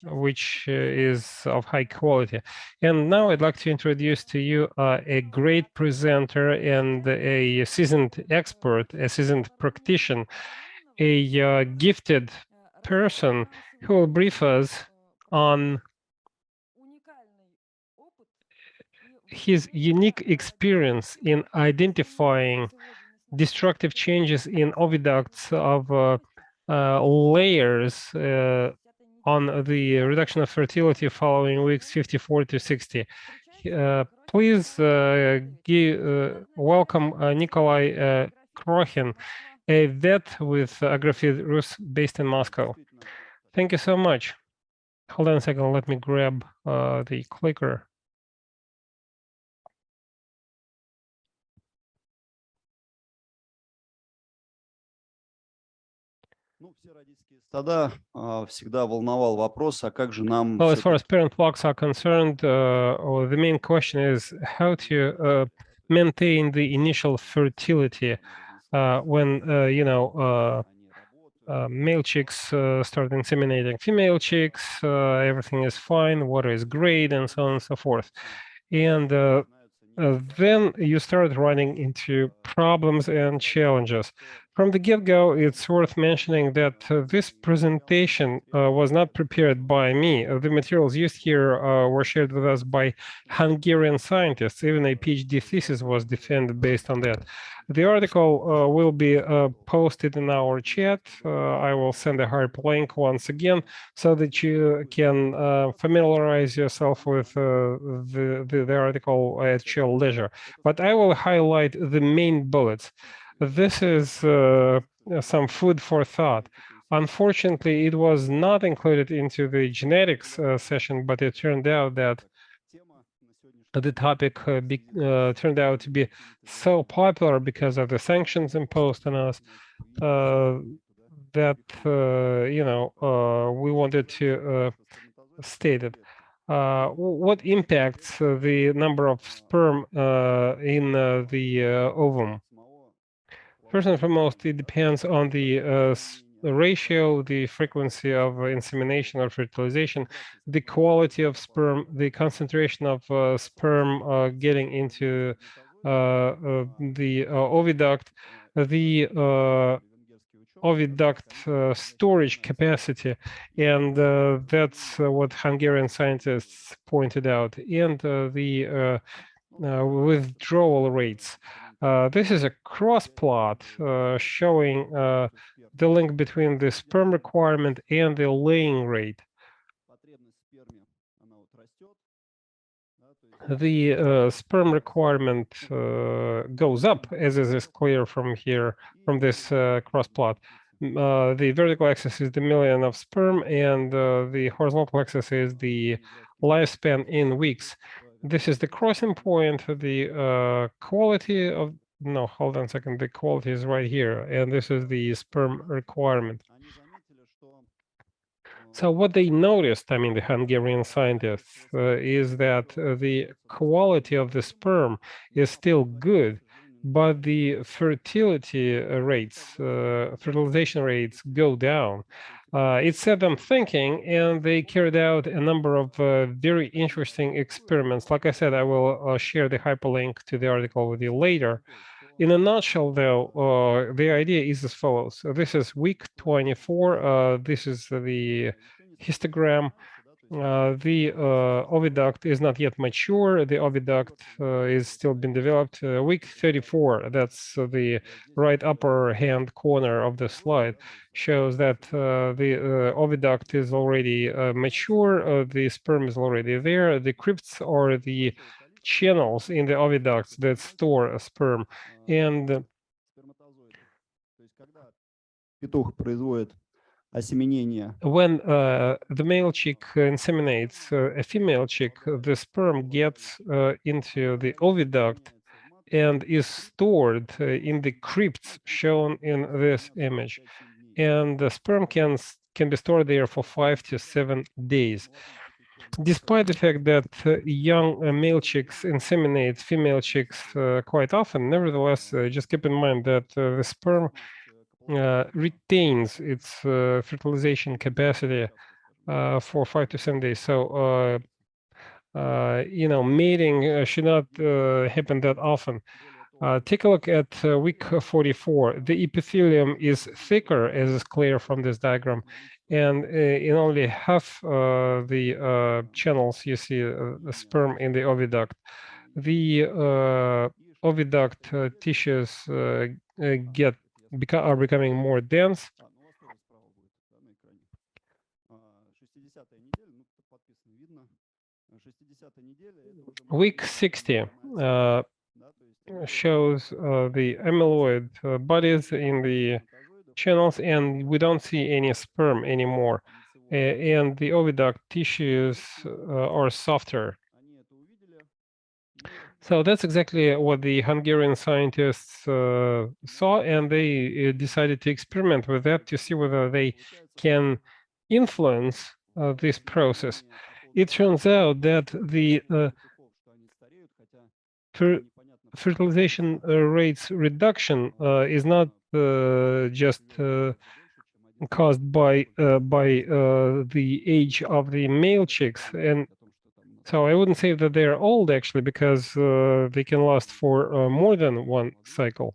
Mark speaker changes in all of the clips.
Speaker 1: which is of high quality. And now I'd like to introduce to you a great presenter and a seasoned expert, a seasoned practitioner, a gifted person who will brief us on his unique experience in identifying destructive changes in oviducts of layers on the reduction of fertility following weeks 54 to 60. Please welcome Nikolai Krokhin, a vet with Agrafeed Rus based in Moscow. Thank you so much. Hold on a second, let me grab the clicker.
Speaker 2: Well,
Speaker 1: as far as parent flocks are concerned, the main question is how to maintain the initial fertility when male chicks start inseminating female chicks. Everything is fine, water is great, and so on and so forth. And then you start running into problems and challenges. From the get-go, it's worth mentioning that this presentation was not prepared by me. The materials used here were shared with us by Hungarian scientists. Even a PhD thesis was defended based on that. The article will be posted in our chat. I will send a hyperlink once again so that you can familiarize yourself with the article at your leisure. But I will highlight the main bullets. This is some food for thought. Unfortunately, it was not included into the genetics session, but it turned out that the topic turned out to be so popular because of the sanctions imposed on us that we wanted to state it. What impacts the number of sperm in the ovum? First and foremost, it depends on the ratio, the frequency of insemination or fertilization, the quality of sperm, the concentration of sperm getting into the oviduct, the oviduct storage capacity, and that's what Hungarian scientists pointed out, and the withdrawal rates. This is a cross plot showing the link between the sperm requirement and the laying rate. The sperm requirement goes up, as is clear from here, from this cross plot. The vertical axis is the million of sperm, and the horizontal axis is the lifespan in weeks. This is the crossing point. The quality of, no, hold on a second, the quality is right here, and this is the sperm requirement. So what they noticed, I mean, the Hungarian scientists, is that the quality of the sperm is still good, but the fertility rates, fertilization rates go down. It set them thinking, and they carried out a number of very interesting experiments. Like I said, I will share the hyperlink to the article with you later. In a nutshell, though, the idea is as follows. So this is week 24. This is the histogram. The oviduct is not yet mature. The oviduct is still being developed. Week 34, that's the right upper hand corner of the slide, shows that the oviduct is already mature. The sperm is already there. The crypts are the channels in the oviducts that store a sperm. And when the male chick inseminates a female chick, the sperm gets into the oviduct and is stored in the crypts shown in this image. And the sperm can be stored there for 5 to 7 days. Despite the fact that young male chicks inseminate female chicks quite often, nevertheless, just keep in mind that the sperm retains its fertilization capacity for 5 to 7 days. So, mating should not happen that often. Take a look at week 44. The epithelium is thicker, as is clear from this diagram, and in only half the channels you see the sperm in the oviduct. The oviduct tissues are becoming more dense. Week 60 shows the amyloid bodies in the channels, and we don't see any sperm anymore. And the oviduct tissues are softer. So that's exactly what the Hungarian scientists saw, and they decided to experiment with that to see whether they can influence this process. It turns out that the fertilization rates reduction is not just caused by the age of the male chicks, and so I wouldn't say that they're old actually, because they can last for more than one cycle.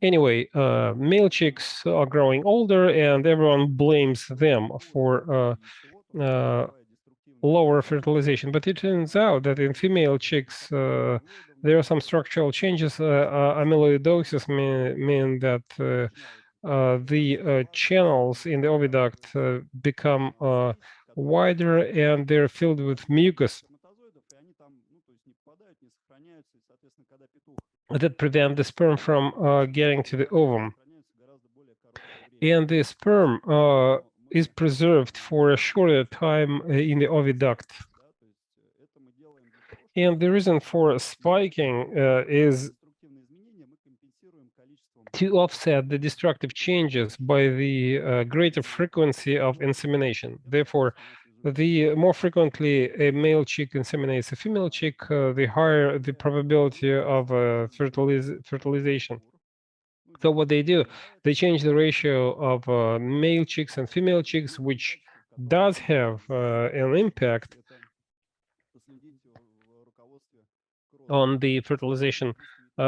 Speaker 1: Anyway, male chicks are growing older, and everyone blames them for lower fertilization. But it turns out that in female chicks, there are some structural changes. Amyloidosis mean that the channels in the oviduct become wider, and they're filled with mucus that prevent the sperm from getting to the ovum. And the sperm is preserved for a shorter time in the oviduct. And the reason for spiking is to offset the destructive changes by the greater frequency of insemination. Therefore, the more frequently a male chick inseminates a female chick, the higher the probability of fertilization. So what they do, they change the ratio of male chicks and female chicks, which does have an impact on the fertilization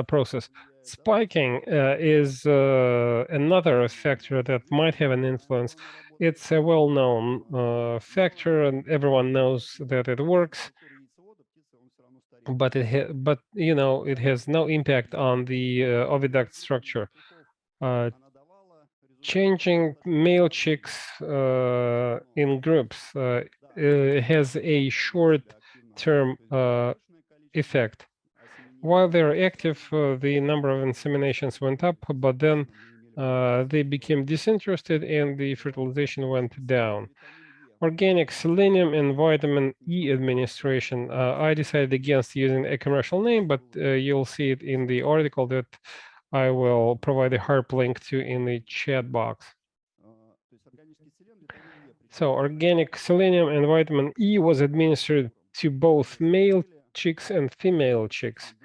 Speaker 1: process. Spiking is another factor that might have an influence. It's a well-known factor, and everyone knows that it works. But it has no impact on the oviduct structure. Changing male chicks in groups has a short-term effect. While they're active, the number of inseminations went up, but then they became disinterested and the fertilization went down. Organic selenium and vitamin E administration. I decided against using a commercial name, but you'll see it in the article that I will provide a hyperlink to in the chat box. So organic selenium and vitamin E was administered to both male chicks and female chicks.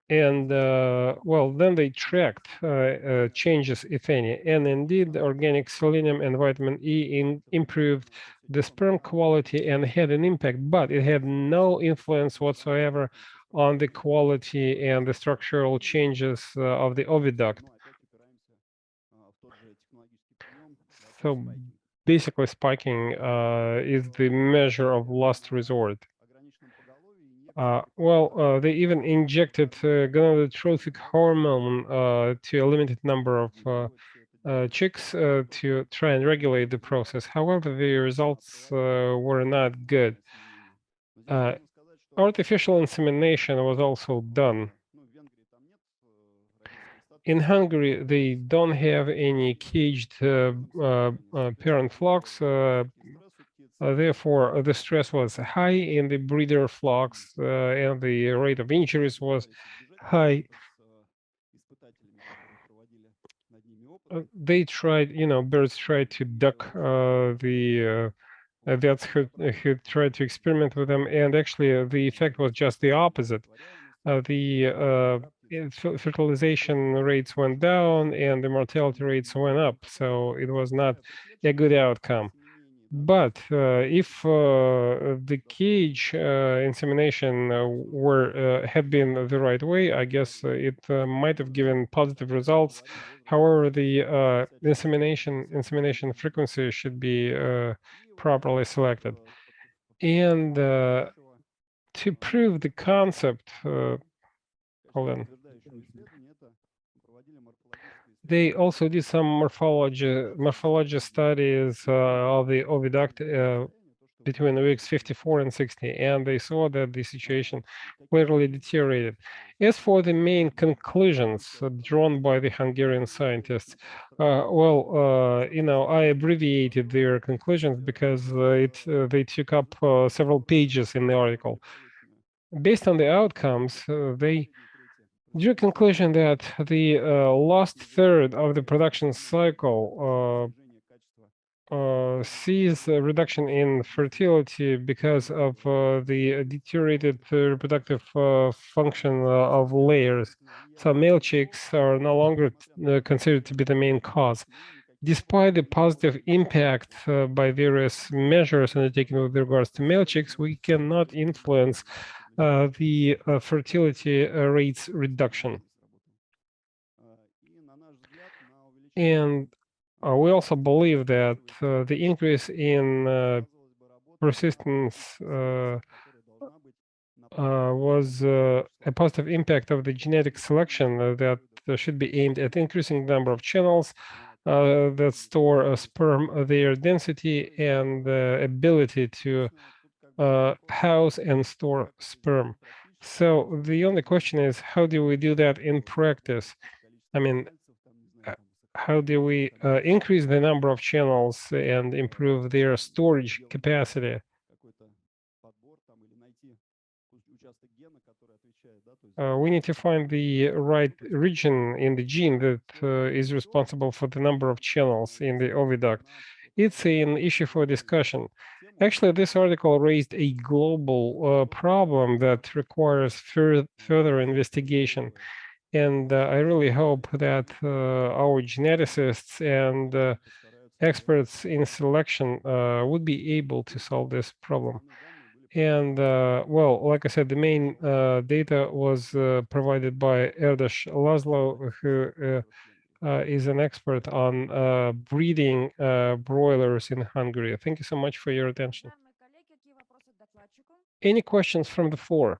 Speaker 1: And well, then they tracked changes, if any. And indeed, organic selenium and vitamin E improved the sperm quality and had an impact, but it had no influence whatsoever on the quality and the structural changes of the oviduct. So basically, spiking is the measure of last resort. They even injected gonadotrophic hormone to a limited number of chicks to try and regulate the process. However, the results were not good. Artificial insemination was also done. In Hungary, they don't have any caged parent flocks. Therefore, the stress was high in the breeder flocks, and the rate of injuries was high. They tried, birds tried to duck the vets who tried to experiment with them, and actually the effect was just the opposite. the fertilization rates went down and the mortality rates went up. So it was not a good outcome. But if the cage insemination had been the right way, I guess it might have given positive results. However, the insemination frequency should be properly selected. And to prove the concept, hold on. They also did some morphology studies of the oviduct between weeks 54 and 60, and they saw that the situation clearly deteriorated. As for the main conclusions drawn by the Hungarian scientists, I abbreviated their conclusions because they took up several pages in the article. Based on the outcomes, they drew a conclusion that the last third of the production cycle sees a reduction in fertility because of the deteriorated reproductive function of layers. So male chicks are no longer considered to be the main cause. Despite the positive impact by various measures undertaken with regards to male chicks, we cannot influence the fertility rates reduction. And we also believe that the increase in persistence was a positive impact of the genetic selection that should be aimed at increasing the number of channels that store sperm, their density, and ability to house and store sperm. So the only question is, how do we do that in practice? I mean, how do we increase the number of channels and improve their storage capacity? We need to find the right region in the gene that is responsible for the number of channels in the oviduct. It's an issue for discussion. Actually, this article raised a global problem that requires further investigation. And I really hope that our geneticists and experts in selection would be able to solve this problem. And like I said, the main data was provided by Erdos Laszlo, who is an expert on breeding broilers in Hungary. Thank you so much for your attention. Any questions from the floor?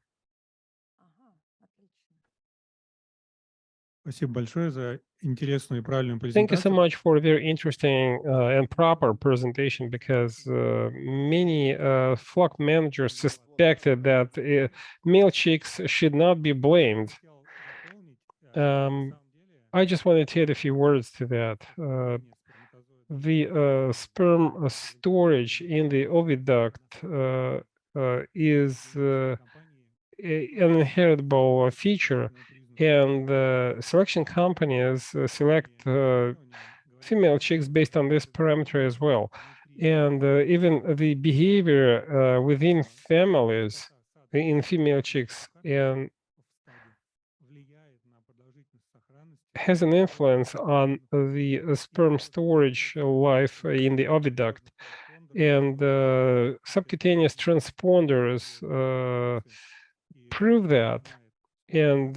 Speaker 2: Спасибо большое за интересную и правильную
Speaker 1: Thank you so
Speaker 2: презентацию.
Speaker 1: much for a very interesting and proper presentation, because many flock managers suspected that male chicks should not be blamed. I just wanted to add a few words to that. The sperm storage in the oviduct is an inheritable feature, and selection companies select female chicks based on this parameter as well. And even the behavior within families in female chicks and has an influence on the sperm storage life in the oviduct. And subcutaneous transponders prove that. And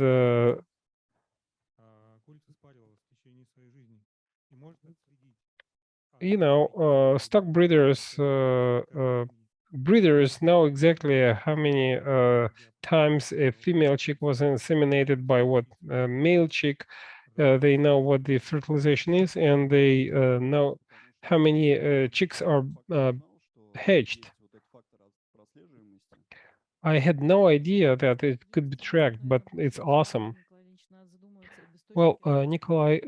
Speaker 1: stock breeders breeders know exactly how many times a female chick was inseminated by what male chick. They know what the fertilization is, and they know how many chicks are hatched. I had no idea that it could be tracked, but it's awesome. Well, Nikolai,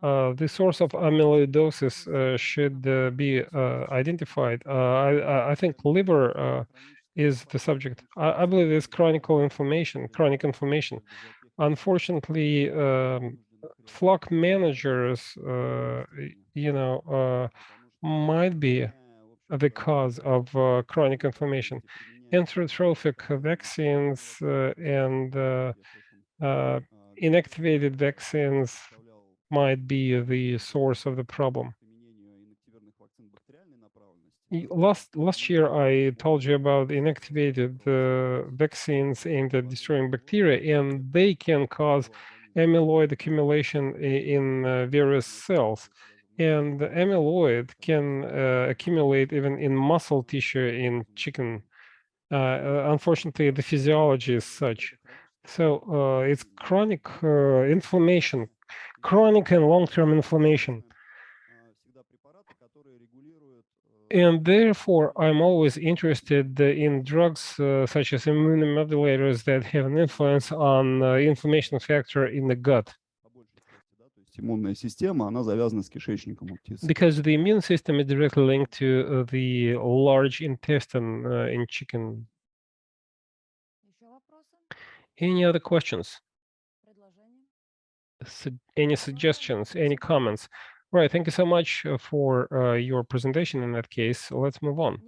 Speaker 1: the source of amyloidosis should be identified. I think liver is the subject. I believe it's chronic inflammation. Unfortunately, flock managers, might be the cause of chronic inflammation. Enterotrophic vaccines and inactivated vaccines might be the source of the problem. Last year, I told you about inactivated vaccines aimed at destroying bacteria, and they can cause amyloid accumulation in various cells. And the amyloid can accumulate even in muscle tissue in chicken. Unfortunately, the physiology is such. So it's chronic inflammation, chronic and long-term inflammation. And therefore, I'm always interested in drugs such as immunomodulators that have an influence on inflammation factor in the gut.
Speaker 3: Иммунная система, она завязана с кишечником у птиц.
Speaker 1: Because the immune system is directly linked to the large intestine in chicken. Any other questions? Any suggestions? Any comments? Right, thank you so much for your presentation in that case. Let's move on.